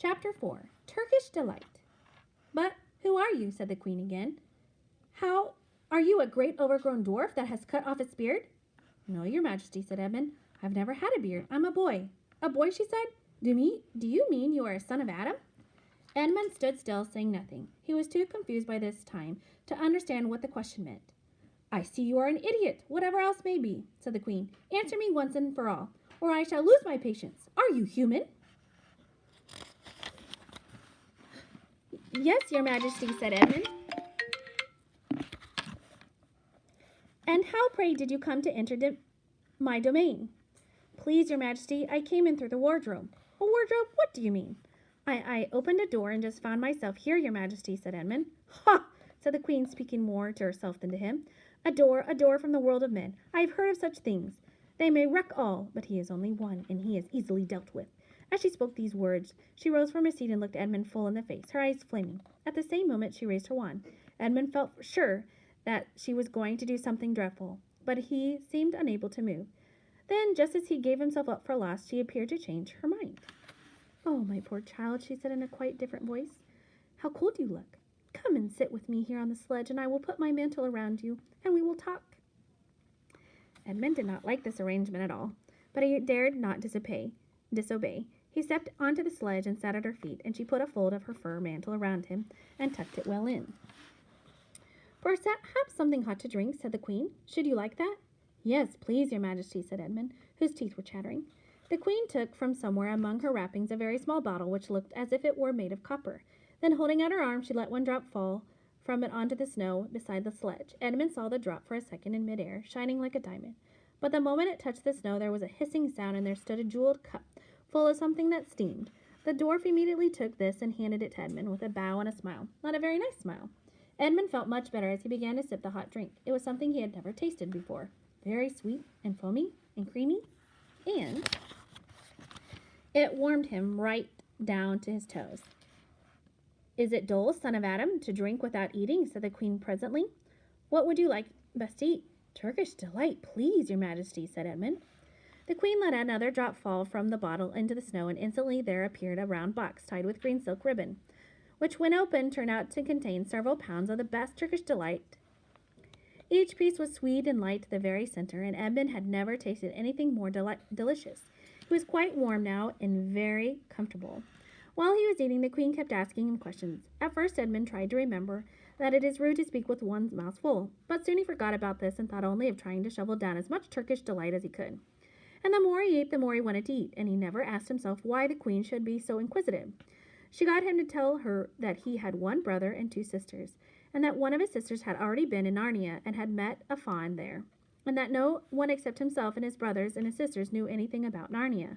Chapter 4. Turkish Delight. But who are you? Said the queen again. How are you, a great overgrown dwarf that has cut off its beard? No, your majesty, said Edmund. I've never had a beard. I'm a boy. A boy, she said? Do you mean you are a son of Adam? Edmund stood still, saying nothing. He was too confused by this time to understand what the question meant. I see you are an idiot, whatever else may be, said the queen. Answer me once and for all, or I shall lose my patience. Are you human? Yes, your majesty, said Edmund. And how, pray, did you come to enter my domain? Please, your majesty, I came in through the wardrobe. A wardrobe? What do you mean? I opened a door and just found myself here, your majesty, said Edmund. Ha! Said the queen, speaking more to herself than to him. A door from the world of men. I have heard of such things. They may wreck all, but he is only one, and he is easily dealt with. As she spoke these words, she rose from her seat and looked Edmund full in the face, her eyes flaming. At the same moment, she raised her wand. Edmund felt sure that she was going to do something dreadful, but he seemed unable to move. Then, just as he gave himself up for lost, she appeared to change her mind. Oh, my poor child, she said in a quite different voice. How cold you look. Come and sit with me here on the sledge, and I will put my mantle around you, and we will talk. Edmund did not like this arrangement at all, but he dared not disobey. He stepped onto the sledge and sat at her feet, and she put a fold of her fur mantle around him and tucked it well in. Perhaps something hot to drink, said the queen. Should you like that? Yes, please, your majesty, said Edmund, whose teeth were chattering. The queen took from somewhere among her wrappings a very small bottle which looked as if it were made of copper. Then, holding out her arm, she let one drop fall from it onto the snow beside the sledge. Edmund saw the drop for a second in midair, shining like a diamond. But the moment it touched the snow, there was a hissing sound, and there stood a jeweled cup full of something that steamed. The dwarf immediately took this and handed it to Edmund with a bow and a smile. Not a very nice smile. Edmund felt much better as he began to sip the hot drink. It was something he had never tasted before. Very sweet and foamy and creamy, and it warmed him right down to his toes. Is it dull, son of Adam, to drink without eating? Said the queen presently. What would you like best to eat? Turkish delight, please, your majesty, said Edmund. The queen let another drop fall from the bottle into the snow, and instantly there appeared a round box tied with green silk ribbon, which when opened turned out to contain several pounds of the best Turkish delight. Each piece was sweet and light to the very center, and Edmund had never tasted anything more delicious. He was quite warm now and very comfortable. While he was eating, the queen kept asking him questions. At first, Edmund tried to remember that it is rude to speak with one's mouth full, but soon he forgot about this and thought only of trying to shovel down as much Turkish delight as he could. And the more he ate, the more he wanted to eat, and he never asked himself why the queen should be so inquisitive. She got him to tell her that he had one brother and two sisters, and that one of his sisters had already been in Narnia and had met a fawn there, and that no one except himself and his brothers and his sisters knew anything about Narnia.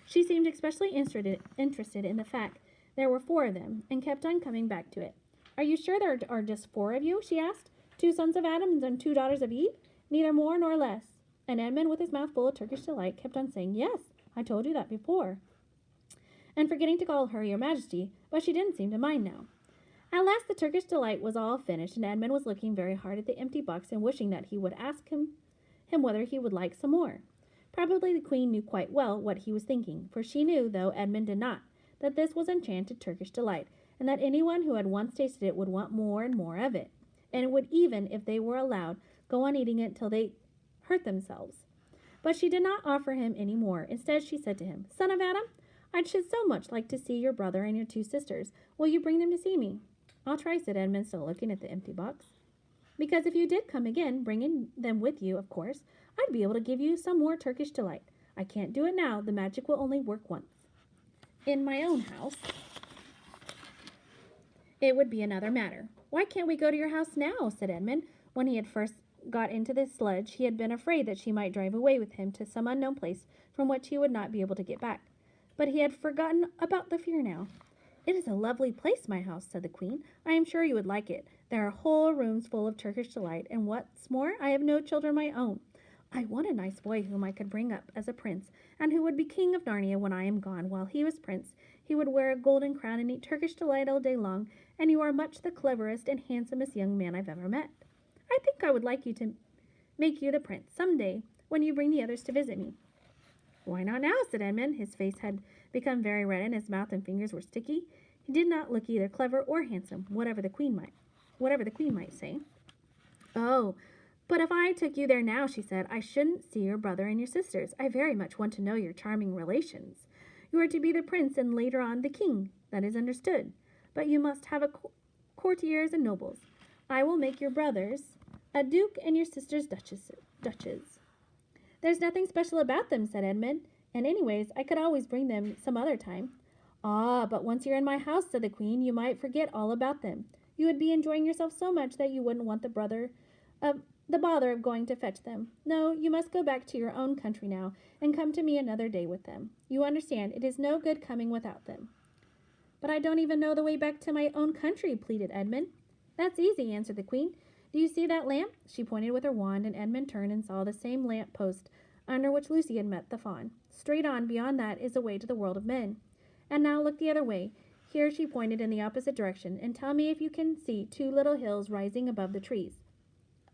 She seemed especially interested in the fact there were 4 of them, and kept on coming back to it. Are you sure there are just 4 of you? She asked. 2 sons of Adam and 2 daughters of Eve? Neither more nor less. And Edmund, with his mouth full of Turkish delight, kept on saying, Yes, I told you that before. And forgetting to call her your majesty, but she didn't seem to mind now. At last the Turkish delight was all finished, and Edmund was looking very hard at the empty box and wishing that he would ask him whether he would like some more. Probably the queen knew quite well what he was thinking, for she knew, though Edmund did not, that this was enchanted Turkish delight, and that anyone who had once tasted it would want more and more of it, and would even, if they were allowed, go on eating it till they hurt themselves. But she did not offer him any more. Instead, she said to him, Son of Adam, I should so much like to see your brother and your 2 sisters. Will you bring them to see me? I'll try, said Edmund, still looking at the empty box. Because if you did come again, bringing them with you, of course, I'd be able to give you some more Turkish delight. I can't do it now. The magic will only work once. In my own house, it would be another matter. Why can't we go to your house now? Said Edmund. When he had first got into the sledge, he had been afraid that she might drive away with him to some unknown place from which he would not be able to get back. But he had forgotten about the fear now. It is a lovely place, my house, said the queen. I am sure you would like it. There are whole rooms full of Turkish delight, and what's more, I have no children of my own. I want a nice boy whom I could bring up as a prince, and who would be king of Narnia when I am gone. While he was prince, he would wear a golden crown and eat Turkish delight all day long, and you are much the cleverest and handsomest young man I've ever met. I think I would like you to make you the prince some day when you bring the others to visit me. Why not now? Said Edmund. His face had become very red, and his mouth and fingers were sticky. He did not look either clever or handsome, whatever the queen might say. Oh, but if I took you there now, she said, I shouldn't see your brother and your sisters. I very much want to know your charming relations. You are to be the prince and later on the king. That is understood. But you must have courtiers and nobles. I will make your brothers a duke and your sisters duchesses. There's nothing special about them, said Edmund. And anyways, I could always bring them some other time. Ah, but once you're in my house, said the queen, you might forget all about them. You would be enjoying yourself so much that you wouldn't want the bother of going to fetch them. No, you must go back to your own country now, and come to me another day with them. You understand, it is no good coming without them. But I don't even know the way back to my own country, pleaded Edmund. That's easy, answered the queen. Do you see that lamp? She pointed with her wand, and Edmund turned and saw the same lamp post under which Lucy had met the fawn. Straight on beyond that is the way to the world of men. And now look the other way. Here she pointed in the opposite direction, and tell me if you can see two little hills rising above the trees.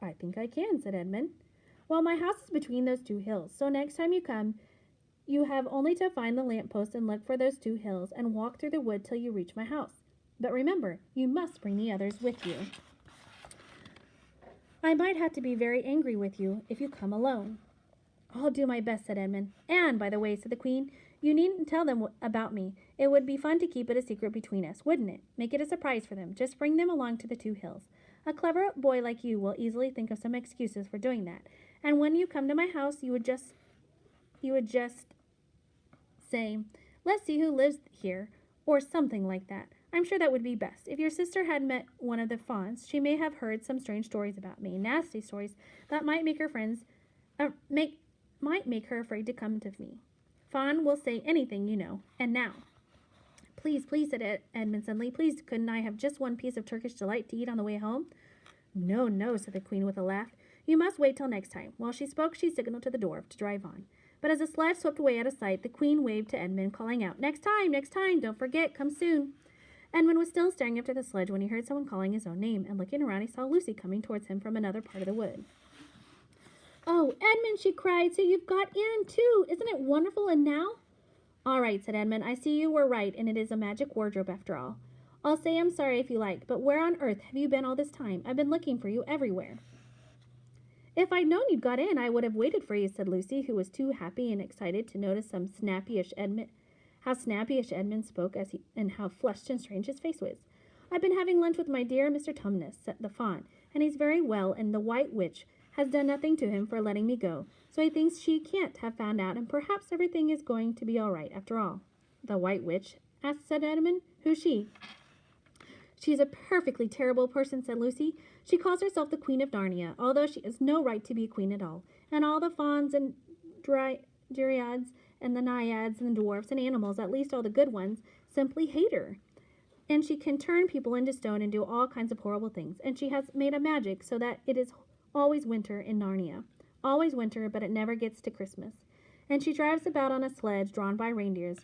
I think I can, said Edmund. Well, my house is between those two hills, so next time you come, you have only to find the lamppost and look for those two hills and walk through the wood till you reach my house. But remember, you must bring the others with you. I might have to be very angry with you if you come alone. I'll do my best, said Edmund. And, by the way, said the queen, you needn't tell them about me. It would be fun to keep it a secret between us, wouldn't it? Make it a surprise for them. Just bring them along to the two hills. A clever boy like you will easily think of some excuses for doing that. And when you come to my house, you would just say, let's see who lives here, or something like that. I'm sure that would be best. If your sister had met one of the fawns, she may have heard some strange stories about me, nasty stories that might make her might make her afraid to come to me. Fawn will say anything, you know. And now, please, said Edmund suddenly, please, couldn't I have just one piece of Turkish delight to eat on the way home? No, said the queen with a laugh. You must wait till next time. While she spoke, she signaled to the dwarf to drive on. But as the sledge swept away out of sight, the queen waved to Edmund, calling out, next time, don't forget, come soon. Edmund was still staring after the sledge when he heard someone calling his own name, and looking around he saw Lucy coming towards him from another part of the wood. Oh, Edmund, she cried, so you've got in, too. Isn't it wonderful? And now? All right, said Edmund. I see you were right, and it is a magic wardrobe after all. I'll say I'm sorry if you like, but where on earth have you been all this time? I've been looking for you everywhere. If I'd known you'd got in, I would have waited for you, said Lucy, who was too happy and excited to notice how snappyish Edmund spoke and how flushed and strange his face was. I've been having lunch with my dear Mr. Tumnus, said the fawn, and he's very well, and the White Witch has done nothing to him for letting me go, so he thinks she can't have found out, and perhaps everything is going to be all right after all. The White Witch? said Edmund. Who's she? She's a perfectly terrible person, said Lucy. She calls herself the Queen of Narnia, although she has no right to be a queen at all. And all the fawns and dryads and the naiads and the dwarfs and animals, at least all the good ones, simply hate her. And she can turn people into stone and do all kinds of horrible things. And she has made a magic so that it is always winter in Narnia. Always winter, but it never gets to Christmas. And she drives about on a sledge drawn by reindeers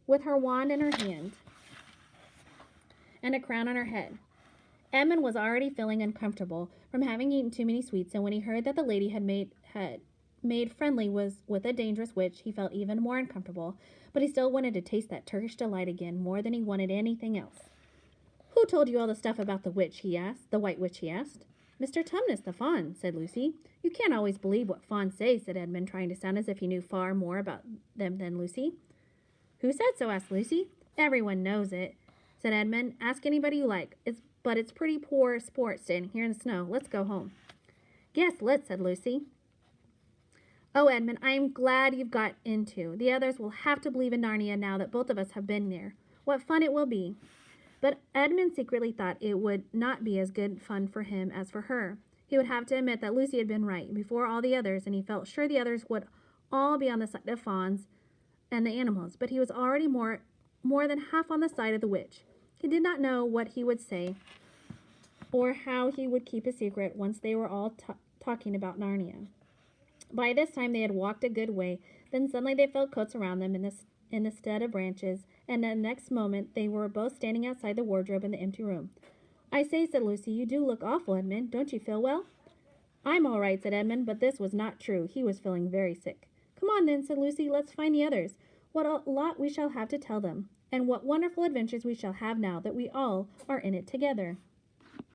with her wand in her hand and a crown on her head. Edmund was already feeling uncomfortable from having eaten too many sweets, and when he heard that the lady had made friendly with a dangerous witch, he felt even more uncomfortable, but he still wanted to taste that Turkish delight again more than he wanted anything else. Who told you all the stuff about the witch, he asked, the White Witch, he asked. Mr. Tumnus, the fawn, said Lucy. You can't always believe what fawns say, said Edmund, trying to sound as if he knew far more about them than Lucy. Who said so, asked Lucy. Everyone knows it, said Edmund. Ask anybody you like. But it's pretty poor sport standing here in the snow. Let's go home. Yes, let's, said Lucy. Oh, Edmund, I am glad you've got into. The others will have to believe in Narnia now that both of us have been there. What fun it will be. But Edmund secretly thought it would not be as good fun for him as for her. He would have to admit that Lucy had been right before all the others, and he felt sure the others would all be on the side of fawns and the animals, but he was already more than half on the side of the witch. He did not know what he would say or how he would keep a secret once they were all talking about Narnia. By this time they had walked a good way. Then suddenly they felt coats around them in the stead of branches, and the next moment they were both standing outside the wardrobe in the empty room. I say, said Lucy, you do look awful, Edmund. Don't you feel well? I'm all right, said Edmund, but this was not true. He was feeling very sick. Come on then, said Lucy. Let's find the others. What a lot we shall have to tell them, and what wonderful adventures we shall have now that we all are in it together."